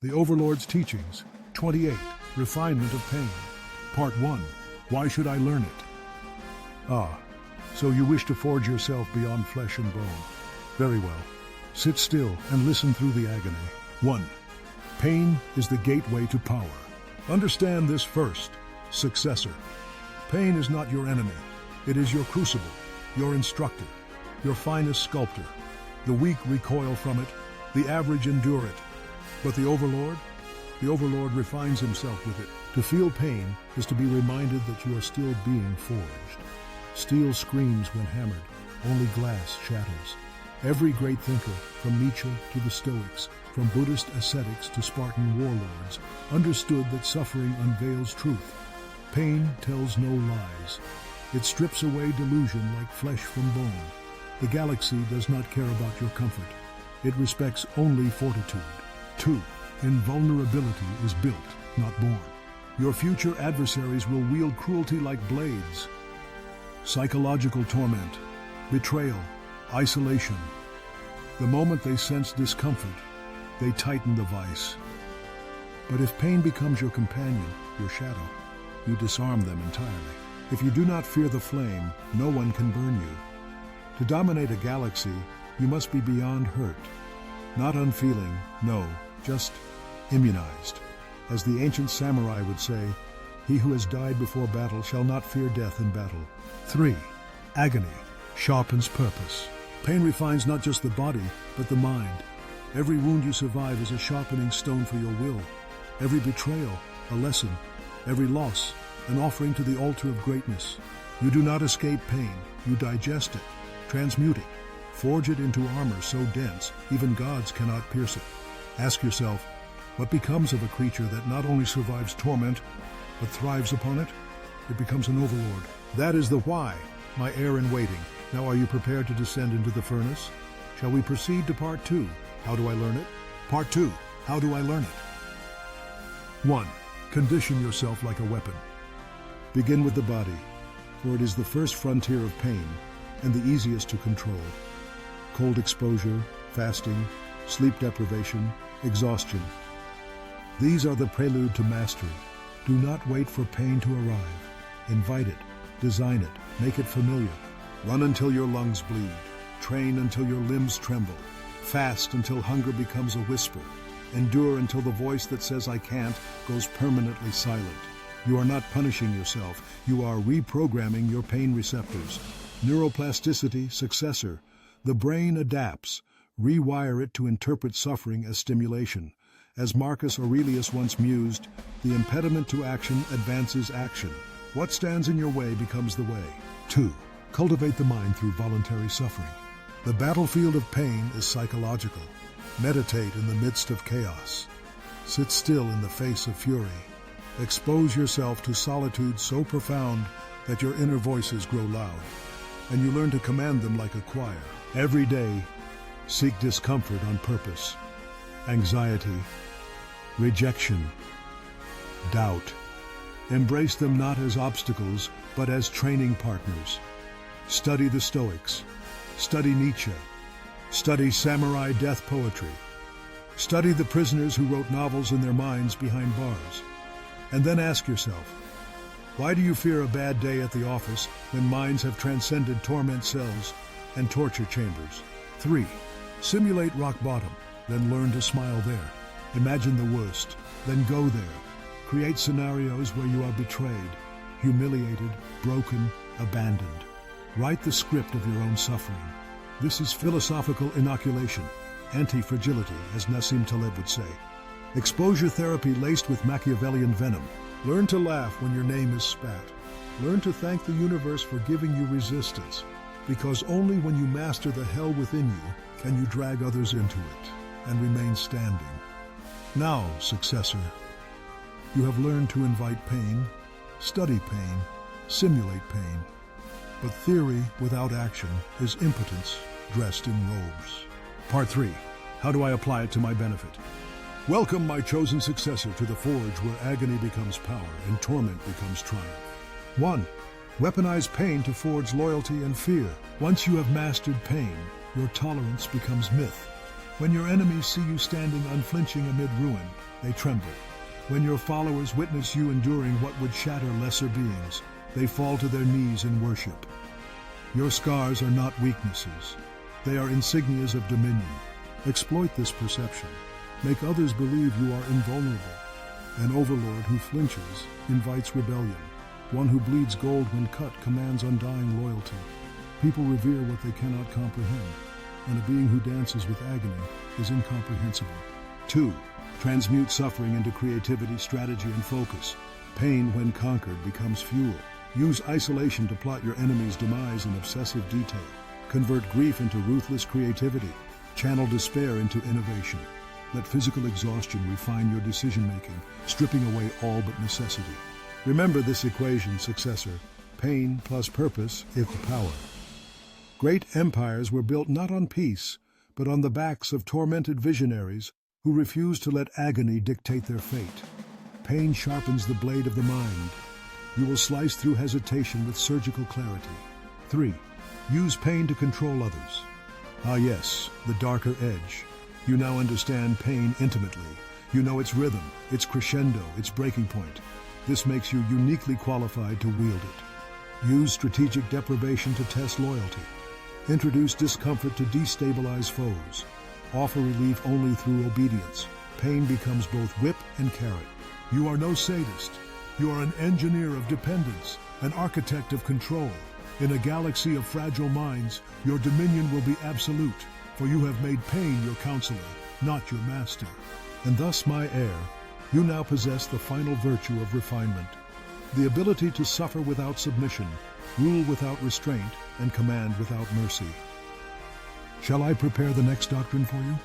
The Overlord's Teachings, 28, Refinement of Pain. Part 1, Why Should I Learn It? Ah, so you wish to forge yourself beyond flesh and bone. Very well. Sit still and listen through the agony. 1. Pain is the gateway to power. Understand this first, successor. Pain is not your enemy. It is your crucible, your instructor, your finest sculptor. The weak recoil from it, the average endure it. But the Overlord refines himself with it. To feel pain is to be reminded that you are still being forged. Steel screams when hammered, only glass shatters. Every great thinker, from Nietzsche to the Stoics, from Buddhist ascetics to Spartan warlords, understood that suffering unveils truth. Pain tells no lies. It strips away delusion like flesh from bone. The galaxy does not care about your comfort. It respects only fortitude. 2. Invulnerability is built, not born. Your future adversaries will wield cruelty like blades. Psychological torment, betrayal, isolation. The moment they sense discomfort, they tighten the vice. But if pain becomes your companion, your shadow, you disarm them entirely. If you do not fear the flame, no one can burn you. To dominate a galaxy, you must be beyond hurt. Not unfeeling, no, just immunized. As the ancient samurai would say, he who has died before battle shall not fear death in battle. 3. Agony sharpens purpose. Pain refines not just the body, but the mind. Every wound you survive is a sharpening stone for your will. Every betrayal, a lesson. Every loss, an offering to the altar of greatness. You do not escape pain, you digest it, transmute it, forge it into armor so dense, even gods cannot pierce it. Ask yourself, what becomes of a creature that not only survives torment, but thrives upon it? It becomes an overlord. That is the why, my heir in waiting. Now are you prepared to descend into the furnace? Shall we proceed to part 2? How do I learn it? Part 2, how do I learn it? 1. Condition yourself like a weapon. Begin with the body, for it is the first frontier of pain and the easiest to control. Cold exposure, fasting, sleep deprivation, exhaustion. These are the prelude to mastery. Do not wait for pain to arrive. Invite it, design it, make it familiar. Run until your lungs bleed. Train until your limbs tremble. Fast until hunger becomes a whisper. Endure until the voice that says I can't goes permanently silent. You are not punishing yourself. You are reprogramming your pain receptors. Neuroplasticity, successor. The brain adapts. Rewire it to interpret suffering as stimulation. As Marcus Aurelius once mused, the impediment to action advances action. What stands in your way becomes the way. 2. Cultivate the mind through voluntary suffering. The battlefield of pain is psychological. Meditate in the midst of chaos. Sit still in the face of fury. Expose yourself to solitude so profound that your inner voices grow loud, and you learn to command them like a choir. Every day, seek discomfort on purpose. Anxiety, rejection, doubt. Embrace them not as obstacles, but as training partners. Study the Stoics. Study Nietzsche. Study samurai death poetry. Study the prisoners who wrote novels in their minds behind bars. And then ask yourself, why do you fear a bad day at the office when minds have transcended torment cells and torture chambers? 3. Simulate rock bottom, then learn to smile there. Imagine the worst, then go there. Create scenarios where you are betrayed, humiliated, broken, abandoned. Write the script of your own suffering. This is philosophical inoculation, anti-fragility, as Nassim Taleb would say. Exposure therapy laced with Machiavellian venom. Learn to laugh when your name is spat. Learn to thank the universe for giving you resistance, because only when you master the hell within you can you drag others into it and remain standing. Now, successor, you have learned to invite pain, study pain, simulate pain. But theory without action is impotence dressed in robes. Part 3. How do I apply it to my benefit? Welcome, my chosen successor, to the forge where agony becomes power and torment becomes triumph. 1. Weaponize pain to forge loyalty and fear. Once you have mastered pain, your tolerance becomes myth. When your enemies see you standing unflinching amid ruin, they tremble. When your followers witness you enduring what would shatter lesser beings, they fall to their knees in worship. Your scars are not weaknesses. They are insignias of dominion. Exploit this perception. Make others believe you are invulnerable. An overlord who flinches invites rebellion. One who bleeds gold when cut commands undying loyalty. People revere what they cannot comprehend, and a being who dances with agony is incomprehensible. 2. Transmute suffering into creativity, strategy, and focus. Pain, when conquered, becomes fuel. Use isolation to plot your enemy's demise in obsessive detail. Convert grief into ruthless creativity. Channel despair into innovation. Let physical exhaustion refine your decision-making, stripping away all but necessity. Remember this equation, successor. Pain plus purpose equal power. Great empires were built not on peace, but on the backs of tormented visionaries who refused to let agony dictate their fate. Pain sharpens the blade of the mind. You will slice through hesitation with surgical clarity. 3. Use pain to control others. Ah yes, the darker edge. You now understand pain intimately. You know its rhythm, its crescendo, its breaking point. This makes you uniquely qualified to wield it. Use strategic deprivation to test loyalty. Introduce discomfort to destabilize foes. Offer relief only through obedience. Pain becomes both whip and carrot. You are no sadist. You are an engineer of dependence, an architect of control. In a galaxy of fragile minds, your dominion will be absolute, for you have made pain your counselor, not your master. And thus, my heir, you now possess the final virtue of refinement, the ability to suffer without submission, rule without restraint, and command without mercy. Shall I prepare the next doctrine for you?